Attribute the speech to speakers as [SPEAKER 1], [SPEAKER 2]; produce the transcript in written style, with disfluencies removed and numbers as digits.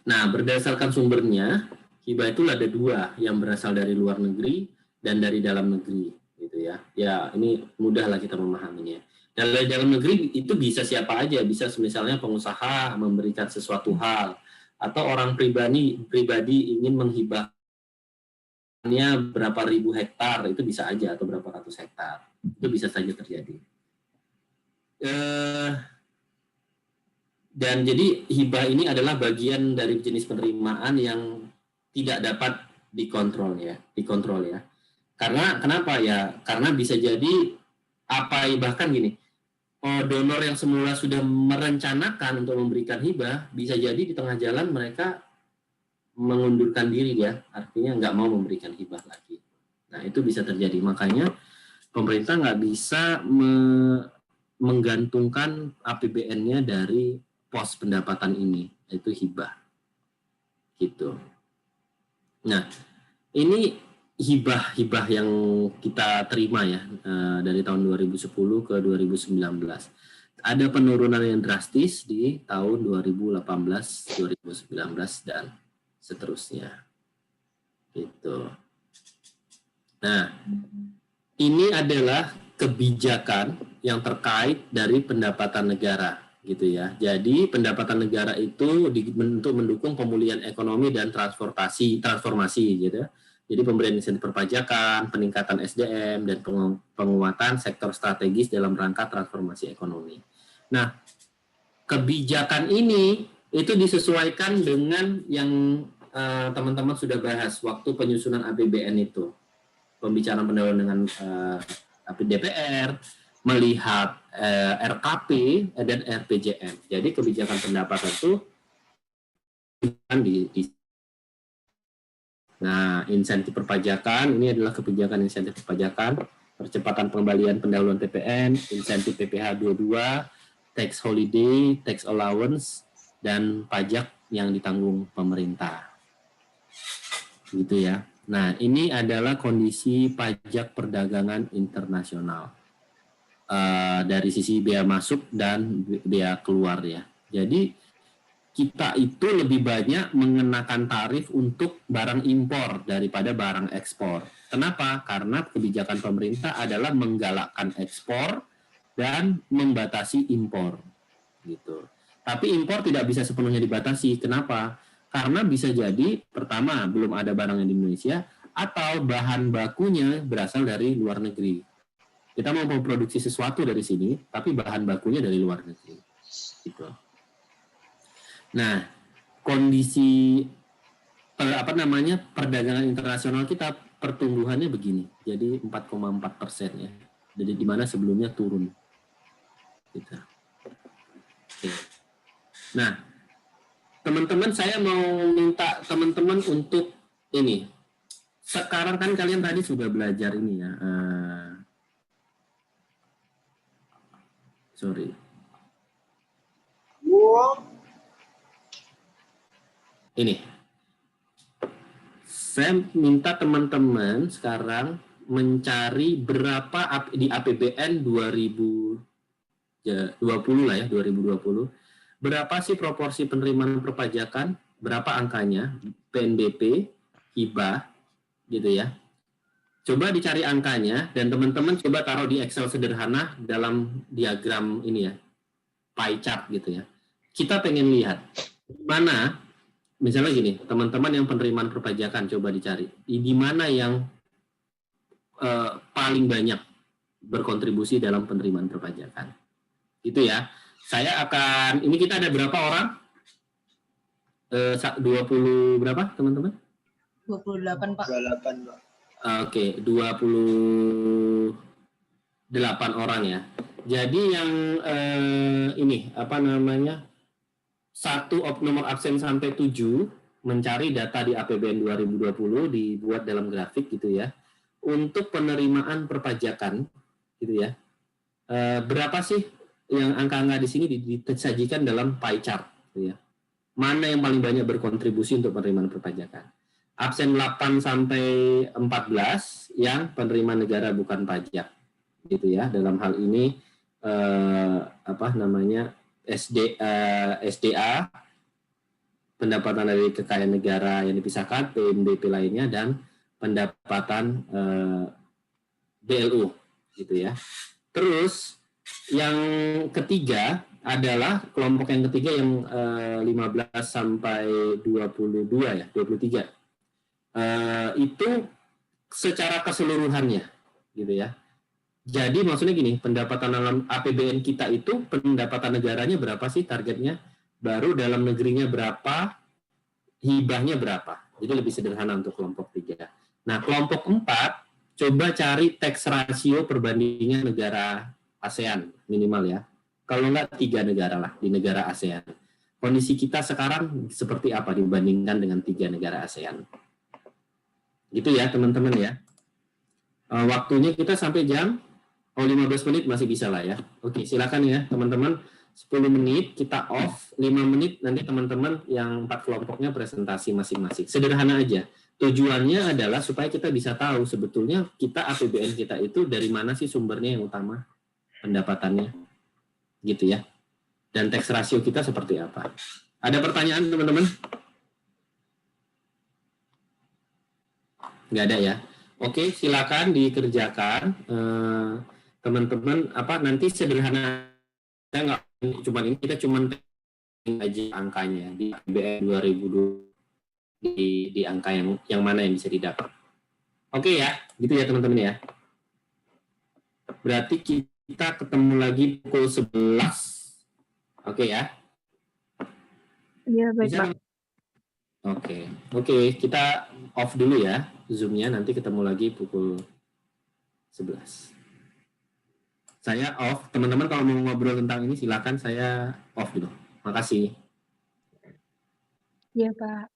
[SPEAKER 1] Nah, berdasarkan sumbernya, hibah itu ada dua, yang berasal dari luar negeri dan dari dalam negeri, gitu ya. Ya, ini mudahlah kita memahaminya. Dari dalam negeri itu bisa siapa aja, bisa misalnya pengusaha memberikan sesuatu hal, atau orang pribadi ingin menghibahkannya berapa ribu hektar, itu bisa aja, atau berapa ratus hektar, itu bisa saja terjadi. Dan jadi hibah ini adalah bagian dari jenis penerimaan yang tidak dapat dikontrol ya. Karena kenapa ya? Karena bisa jadi bahkan gini, donor yang semula sudah merencanakan untuk memberikan hibah, bisa jadi di tengah jalan mereka mengundurkan diri ya, artinya nggak mau memberikan hibah lagi. Nah, itu bisa terjadi. Makanya pemerintah nggak bisa menggantungkan APBN-nya dari pos pendapatan ini, yaitu hibah. Gitu. Nah, ini hibah yang kita terima ya dari tahun 2010 ke 2019. Ada penurunan yang drastis di tahun 2018, 2019 dan seterusnya. Gitu. Nah, ini adalah kebijakan yang terkait dari pendapatan negara, gitu ya. Jadi pendapatan negara itu untuk mendukung pemulihan ekonomi dan transformasi, gitu. Jadi pemberian insentif perpajakan, peningkatan SDM, dan penguatan sektor strategis dalam rangka transformasi ekonomi. Nah, kebijakan ini itu disesuaikan dengan yang teman-teman sudah bahas waktu penyusunan APBN itu. Pembicaraan pendahuluan dengan DPR, melihat RKP dan RPJM. Jadi kebijakan pendapatan itu Nah, insentif perpajakan, ini adalah kebijakan insentif perpajakan, percepatan pengembalian pendahuluan PPN, insentif PPh 22, tax holiday, tax allowance, dan pajak yang ditanggung pemerintah. Gitu ya. Nah, ini adalah kondisi pajak perdagangan internasional. Dari sisi bea masuk dan bea keluar ya. Jadi, kita itu lebih banyak mengenakan tarif untuk barang impor daripada barang ekspor. Kenapa? Karena kebijakan pemerintah adalah menggalakkan ekspor dan membatasi impor. Gitu. Tapi impor tidak bisa sepenuhnya dibatasi. Kenapa? Karena bisa jadi, pertama, belum ada barangnya di Indonesia, atau bahan bakunya berasal dari luar negeri. Kita mau memproduksi sesuatu dari sini, tapi bahan bakunya dari luar negeri. Gitu. Nah, kondisi perdagangan internasional kita pertumbuhannya begini, jadi 4,4% ya. Jadi di mana sebelumnya turun. Gitu. Oke. Nah, teman-teman, saya mau minta teman-teman untuk ini. Sekarang kan kalian tadi sudah belajar ini ya. Sorry. Ini. Saya minta teman-teman sekarang mencari berapa di APBN 2020 lah ya, 2020. Berapa sih proporsi penerimaan perpajakan, berapa angkanya, PNBP, hibah, gitu ya. Coba dicari angkanya, dan teman-teman coba taruh di Excel sederhana dalam diagram ini ya, pie chart gitu ya. Kita pengen lihat, mana, misalnya gini, teman-teman yang penerimaan perpajakan, coba dicari. Di mana yang paling banyak berkontribusi dalam penerimaan perpajakan. Itu ya. Saya akan, ini kita ada berapa orang? 20 berapa teman-teman?
[SPEAKER 2] 28 Pak.
[SPEAKER 3] 28 Pak.
[SPEAKER 1] Oke, 28 orang ya. Jadi yang ini apa namanya? 1 nomor absen sampai 7 mencari data di APBN 2020 dibuat dalam grafik gitu ya. Untuk penerimaan perpajakan gitu ya. Berapa sih yang angka-angka di sini disajikan dalam pie chart gitu ya. Mana yang paling banyak berkontribusi untuk penerimaan perpajakan? Absen 8 sampai 14 yang penerimaan negara bukan pajak gitu ya. Dalam hal ini SDA, pendapatan dari kekayaan negara yang dipisahkan, PNBP lainnya, dan pendapatan BLU, gitu ya. Terus yang ketiga adalah kelompok yang ketiga yang 15 sampai 22 ya, 23. Itu secara keseluruhannya, gitu ya. Jadi maksudnya gini, pendapatan dalam APBN kita itu pendapatan negaranya berapa sih targetnya? Baru dalam negerinya berapa, hibahnya berapa. Jadi lebih sederhana untuk kelompok 3. Nah, kelompok 4, coba cari tax ratio perbandingan negara ASEAN minimal ya. Kalau enggak 3 negara lah di negara ASEAN. Kondisi kita sekarang seperti apa dibandingkan dengan 3 negara ASEAN. Gitu ya teman-teman ya. Waktunya kita sampai jam 15 menit masih bisa lah ya. Oke, silakan ya teman-teman. 10 menit kita off, 5 menit nanti teman-teman yang 4 kelompoknya presentasi masing-masing. Sederhana aja. Tujuannya adalah supaya kita bisa tahu sebetulnya kita APBN kita itu dari mana sih sumbernya yang utama pendapatannya. Gitu ya. Dan tax ratio kita seperti apa. Ada pertanyaan teman-teman? Nggak ada ya. Oke, silakan dikerjakan. Teman-teman nanti sederhana nggak cuma ini, kita cuma aja angkanya di APBN 2020 di angka yang mana yang bisa didapat. Oke ya, gitu ya teman-teman ya. Berarti kita ketemu lagi pukul 11. Oke ya.
[SPEAKER 2] Iya, baik Pak.
[SPEAKER 1] Oke, kita off dulu ya Zoom-nya, nanti ketemu lagi pukul 11. Saya off, teman-teman kalau mau ngobrol tentang ini silakan, saya off dulu. Makasih.
[SPEAKER 2] Iya Pak.